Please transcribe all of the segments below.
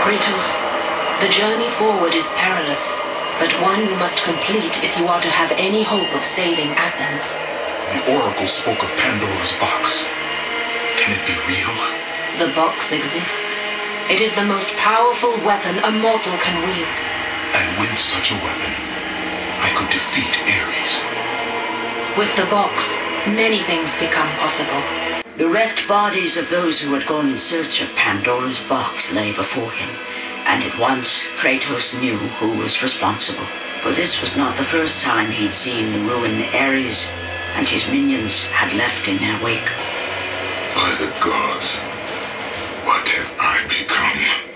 Kratos, the journey forward is perilous, but one you must complete if you are to have any hope of saving Athens. The Oracle spoke of Pandora's box. Can it be real? The box exists. It is the most powerful weapon a mortal can wield. And with such a weapon, I could defeat Ares. With the box, many things become possible. The wrecked bodies of those who had gone in search of Pandora's box lay before him, and at once Kratos knew who was responsible. For this was not the first time he'd seen the ruin Ares and his minions had left in their wake. By the gods, what have I become?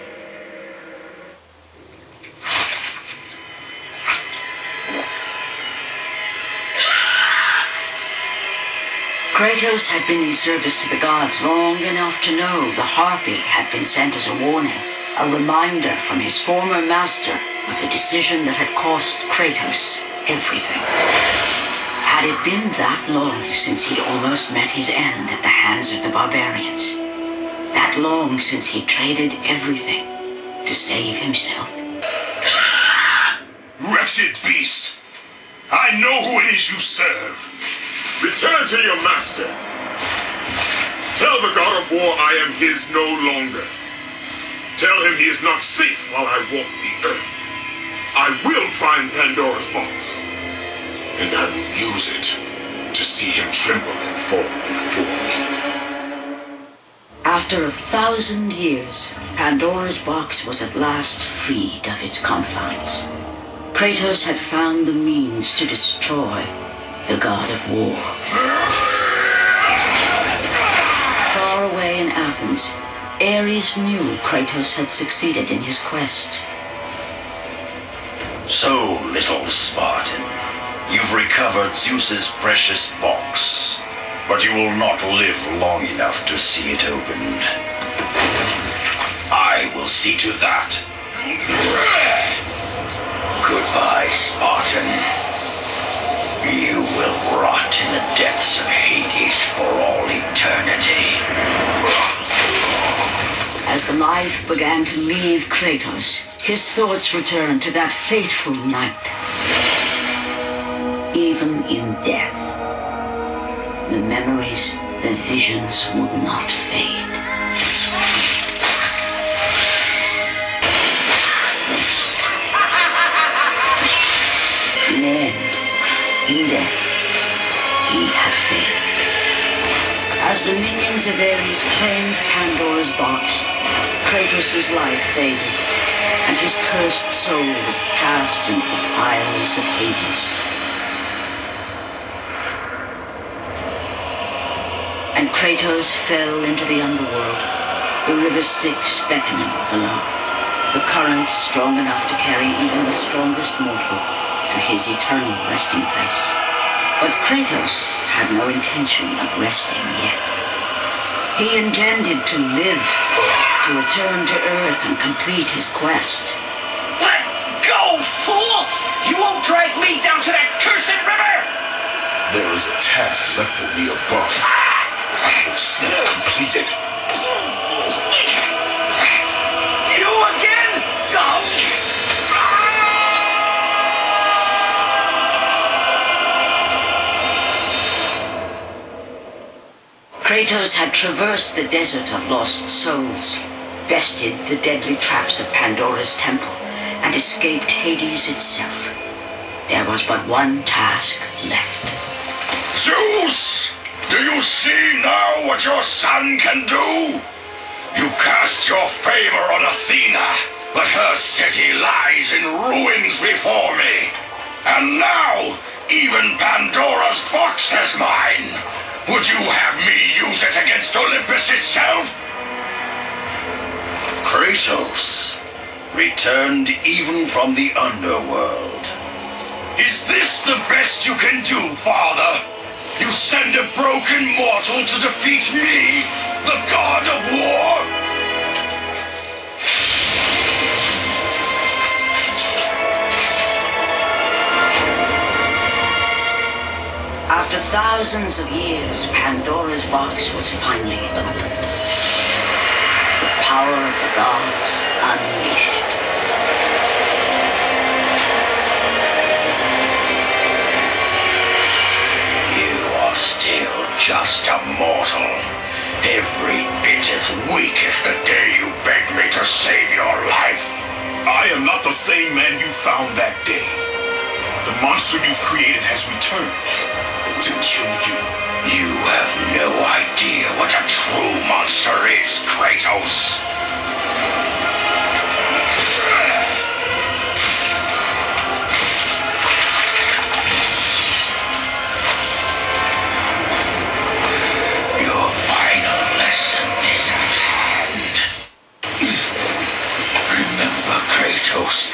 Kratos had been in service to the gods long enough to know the Harpy had been sent as a warning, a reminder from his former master of the decision that had cost Kratos everything. Had it been that long since he'd almost met his end at the hands of the barbarians? That long since he traded everything to save himself? Wretched beast! I know who it is you serve! Return to your master! Tell the god of war I am his no longer. Tell him he is not safe while I walk the earth. I will find Pandora's box, and I will use it to see him tremble and fall before me. After 1,000 years, Pandora's box was at last freed of its confines. Kratos had found the means to destroy the god of war. Far away in Athens, Ares knew Kratos had succeeded in his quest. So, little Spartan, you've recovered Zeus's precious box, but you will not live long enough to see it opened. I will see to that. Goodbye, Spartan. You will rot in the depths of Hades for all eternity. As the life began to leave Kratos, his thoughts returned to that fateful night. Even in death, the memories, the visions would not fade. In the end, in death, he had failed. As the minions of Ares claimed Pandora's box, Kratos' life faded, and his cursed soul was cast into the fires of Hades. And Kratos fell into the underworld, the river Styx beckoning below, the currents strong enough to carry even the strongest mortal to his eternal resting place. But Kratos had no intention of resting yet. He intended to live, to return to Earth and complete his quest. Let go, fool! You won't drag me down to that cursed river! There is a task left for me above. I will see it completed. You again? Kratos had traversed the desert of lost souls, bested the deadly traps of Pandora's temple, and escaped Hades itself. There was but one task left. Zeus! Do you see now what your son can do? You cast your favor on Athena, but her city lies in ruins before me. And now, even Pandora's box is mine. Would you have me use it against Olympus itself? Kratos, returned even from the underworld. Is this the best you can do, Father? You send a broken mortal to defeat me, the god of war? After thousands of years, Pandora's box was finally opened. The power of the gods unleashed. You are still just a mortal. Every bit as weak as the day you begged me to save your life. I am not the same man you found that day. The monster you've created has returned to kill you. You have no idea what a true monster is, Kratos. Your final lesson is at hand. Remember, Kratos,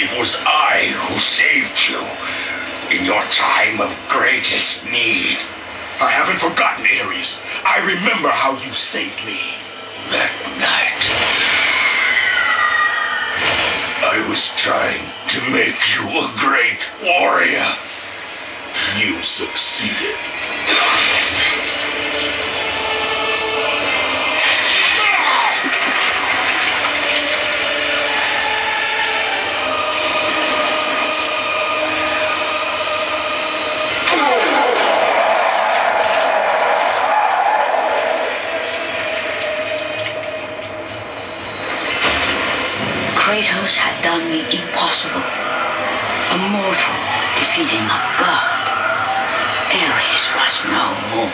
it was I who saved you in your time of greatest need. I haven't forgotten, Ares. I remember how you saved me. That night, I was trying to make you a great warrior. You succeeded. Kratos had done the impossible. A mortal defeating a god. Ares was no more.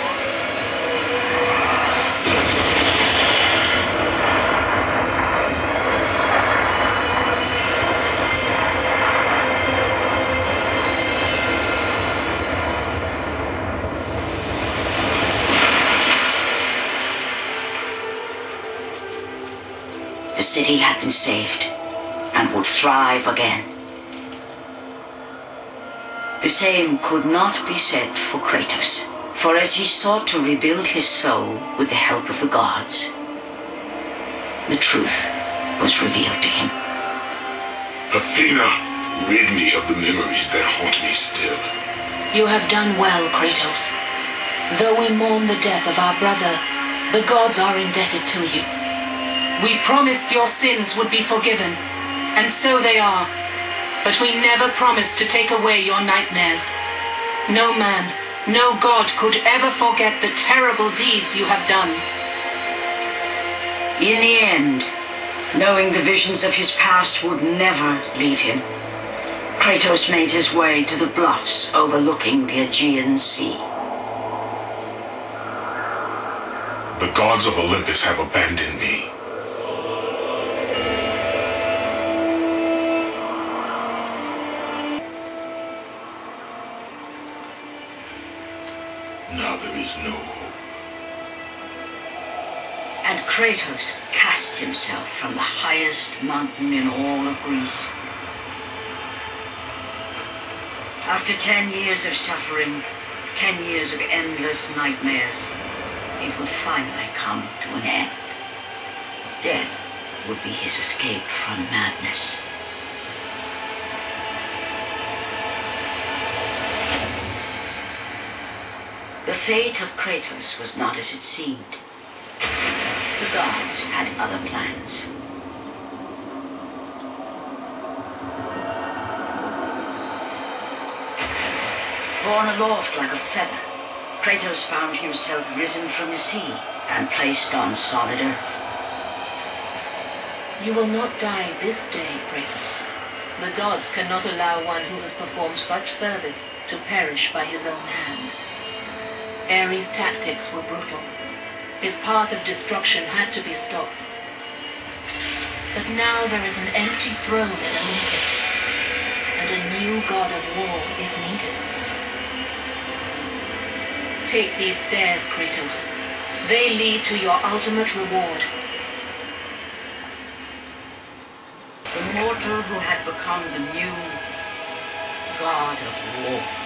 The city had been saved and would thrive again. The same could not be said for Kratos, for as he sought to rebuild his soul with the help of the gods, the truth was revealed to him. Athena, rid me of the memories that haunt me still. You have done well, Kratos. Though we mourn the death of our brother, the gods are indebted to you. We promised your sins would be forgiven, and so they are. But we never promised to take away your nightmares. No man, no god could ever forget the terrible deeds you have done. In the end, knowing the visions of his past would never leave him, Kratos made his way to the bluffs overlooking the Aegean Sea. The gods of Olympus have abandoned me. Now there is no hope. And Kratos cast himself from the highest mountain in all of Greece. After 10 years of suffering, 10 years of endless nightmares, it would finally come to an end. Death would be his escape from madness. The fate of Kratos was not as it seemed. The gods had other plans. Borne aloft like a feather, Kratos found himself risen from the sea and placed on solid earth. You will not die this day, Kratos. The gods cannot allow one who has performed such service to perish by his own hand. Ares' tactics were brutal. His path of destruction had to be stopped. But now there is an empty throne in Olympus, and a new god of war is needed. Take these stairs, Kratos. They lead to your ultimate reward. The mortal who had become the new god of war.